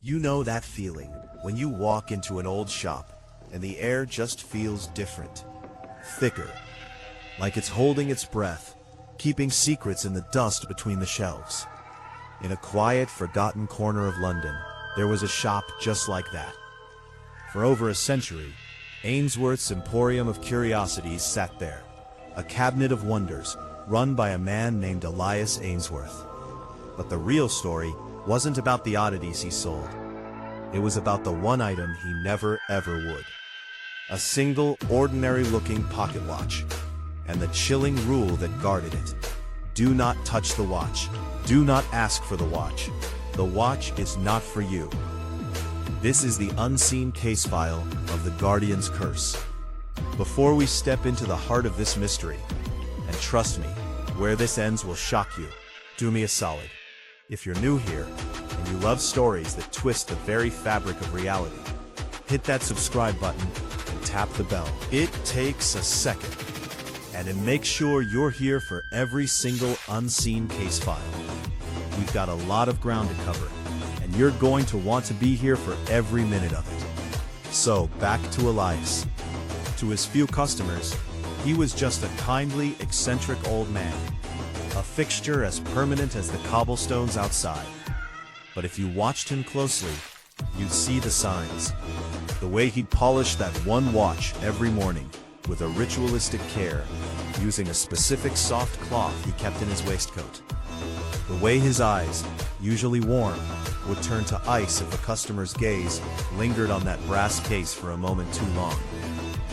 You know that feeling when you walk into an old shop and the air just feels different, thicker, like it's holding its breath, keeping secrets in the dust between the shelves. In a quiet, forgotten corner of London, there was a shop just like that. For over a century, Ainsworth's Emporium of Curiosities sat there, a cabinet of wonders run by a man named Elias Ainsworth. But the real story wasn't about the oddities he sold. It was about the one item he never ever would. A single, ordinary-looking pocket watch, and the chilling rule that guarded it. Do not touch the watch. Do not ask for the watch. The watch is not for you. This is the unseen case file of the Guardian's curse. Before we step into the heart of this mystery, and trust me, where this ends will shock you, do me a solid. If you're new here, and you love stories that twist the very fabric of reality, hit that subscribe button and tap the bell. It takes a second, and it makes sure you're here for every single unseen case file. We've got a lot of ground to cover, and you're going to want to be here for every minute of it. So, back to Elias. To his few customers, he was just a kindly, eccentric old man, a fixture as permanent as the cobblestones outside. But if you watched him closely, you'd see the signs. The way he'd polish that one watch every morning with a ritualistic care, using a specific soft cloth he kept in his waistcoat. The way his eyes, usually warm, would turn to ice if a customer's gaze lingered on that brass case for a moment too long.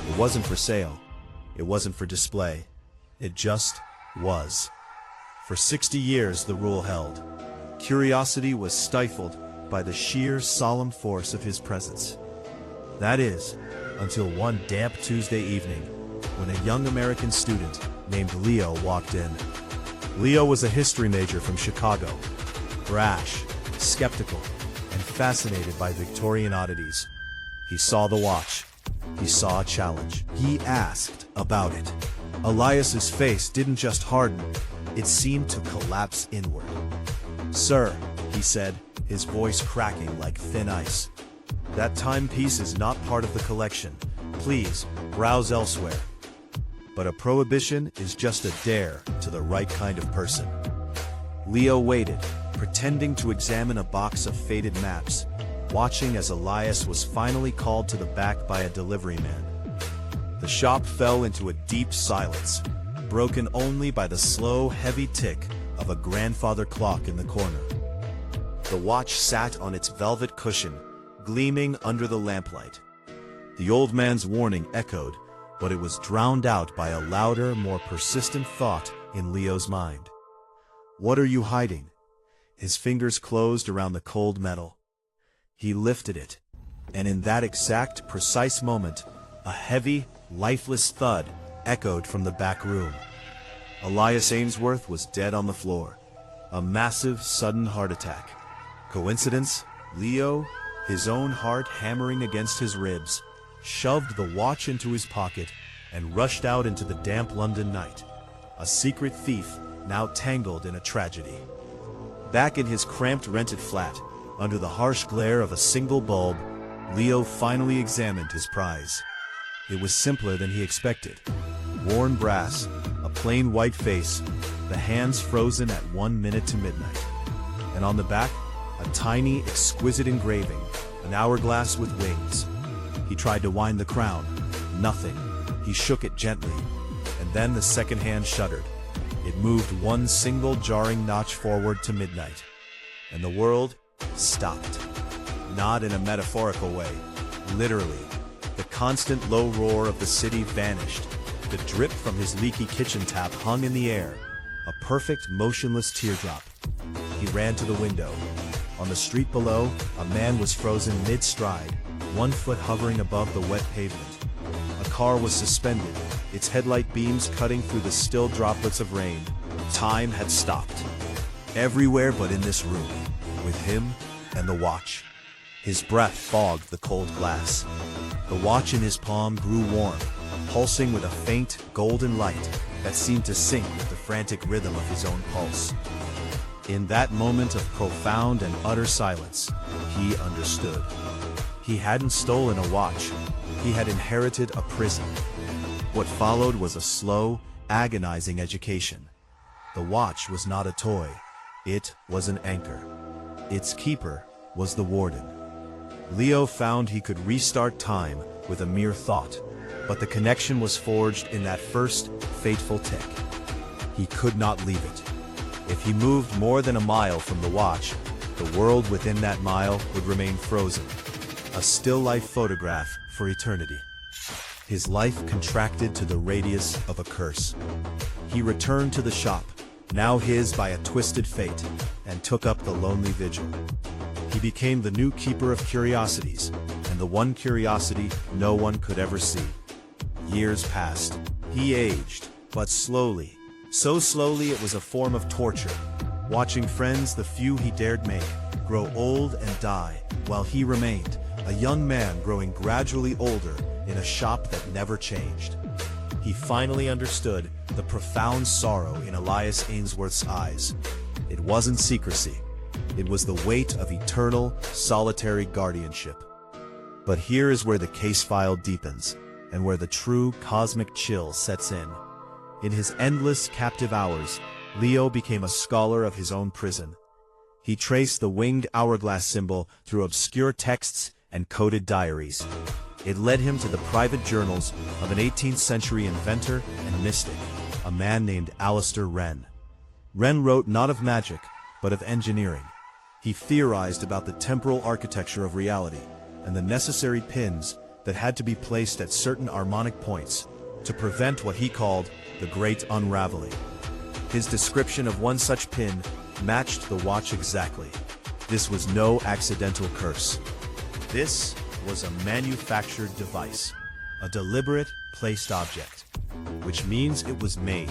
It wasn't for sale. It wasn't for display. It just was. For 60 years, the rule held. Curiosity was stifled by the sheer, solemn force of his presence. That is, until one damp Tuesday evening, when a young American student named Leo walked in. Leo was a history major from Chicago, brash, skeptical, and fascinated by Victorian oddities. He saw the watch. He saw a challenge. He asked about it. Elias's face didn't just harden, it seemed to collapse inward. "Sir," he said, his voice cracking like thin ice, "that timepiece is not part of the collection. Please, browse elsewhere." But a prohibition is just a dare to the right kind of person. Leo waited, pretending to examine a box of faded maps, watching as Elias was finally called to the back by a delivery man. The shop fell into a deep silence, broken only by the slow, heavy tick of a grandfather clock in the corner. The watch sat on its velvet cushion, gleaming under the lamplight. The old man's warning echoed, but it was drowned out by a louder, more persistent thought in Leo's mind. "What are you hiding?" His fingers closed around the cold metal. He lifted it, and in that exact, precise moment, a heavy, lifeless thud echoed from the back room. Elias Ainsworth was dead on the floor. A massive, sudden heart attack. Coincidence? Leo, his own heart hammering against his ribs, shoved the watch into his pocket and rushed out into the damp London night. A secret thief now tangled in a tragedy. Back in his cramped rented flat, under the harsh glare of a single bulb, Leo finally examined his prize. It was simpler than he expected. Worn brass, a plain white face, the hands frozen at 1 minute to midnight. And on the back, a tiny, exquisite engraving, an hourglass with wings. He tried to wind the crown. Nothing. He shook it gently, and then the second hand shuddered. It moved one single jarring notch forward to midnight, and the world stopped. Not in a metaphorical way. Literally. The constant low roar of the city vanished. The drip from his leaky kitchen tap hung in the air, a perfect, motionless teardrop. He ran to the window. On the street below, a man was frozen mid-stride, 1 foot hovering above the wet pavement. A car was suspended, its headlight beams cutting through the still droplets of rain. Time had stopped. Everywhere but in this room, with him and the watch. His breath fogged the cold glass. The watch in his palm grew warm, pulsing with a faint, golden light that seemed to sync with the frantic rhythm of his own pulse. In that moment of profound and utter silence, he understood. He hadn't stolen a watch, he had inherited a prison. What followed was a slow, agonizing education. The watch was not a toy, it was an anchor. Its keeper was the warden. Leo found he could restart time with a mere thought, but the connection was forged in that first, fateful tick. He could not leave it. If he moved more than a mile from the watch, the world within that mile would remain frozen. A still-life photograph for eternity. His life contracted to the radius of a curse. He returned to the shop, now his by a twisted fate, and took up the lonely vigil. He became the new keeper of curiosities, and the one curiosity no one could ever see. Years passed. He aged, but slowly. So slowly it was a form of torture, watching friends, the few he dared make, grow old and die, while he remained, a young man growing gradually older in a shop that never changed. He finally understood the profound sorrow in Elias Ainsworth's eyes. It wasn't secrecy. It was the weight of eternal, solitary guardianship. But here is where the case file deepens, and where the true cosmic chill sets in. In his endless captive hours, Leo became a scholar of his own prison. He traced the winged hourglass symbol through obscure texts and coded diaries. It led him to the private journals of an 18th century inventor and mystic, a man named Alistair Wren. Wren wrote not of magic, but of engineering. He theorized about the temporal architecture of reality and the necessary pins that had to be placed at certain harmonic points to prevent what he called the Great Unraveling. His description of one such pin matched the watch exactly. This was no accidental curse. This was a manufactured device, a deliberate placed object, which means it was made.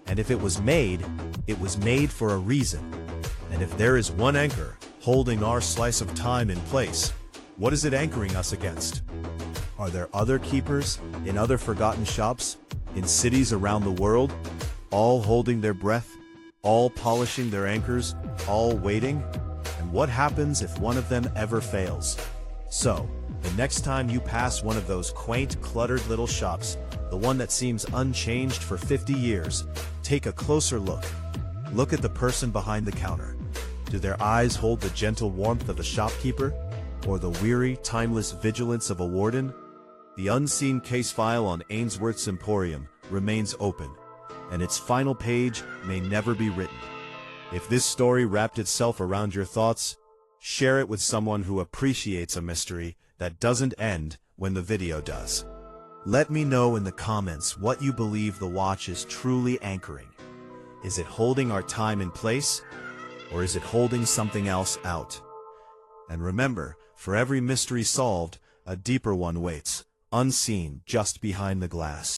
And if it was made for a reason. And if there is one anchor holding our slice of time in place, what is it anchoring us against? Are there other keepers in other forgotten shops, in cities around the world, all holding their breath, all polishing their anchors, all waiting? And what happens if one of them ever fails? So, the next time you pass one of those quaint, cluttered little shops, the one that seems unchanged for 50 years, take a closer look. Look at the person behind the counter. Do their eyes hold the gentle warmth of a shopkeeper, or the weary, timeless vigilance of a warden? The unseen case file on Ainsworth's Emporium remains open, and its final page may never be written. If this story wrapped itself around your thoughts, share it with someone who appreciates a mystery that doesn't end when the video does. Let me know in the comments what you believe the watch is truly anchoring. Is it holding our time in place, or is it holding something else out? And remember, for every mystery solved, a deeper one waits, unseen just behind the glass.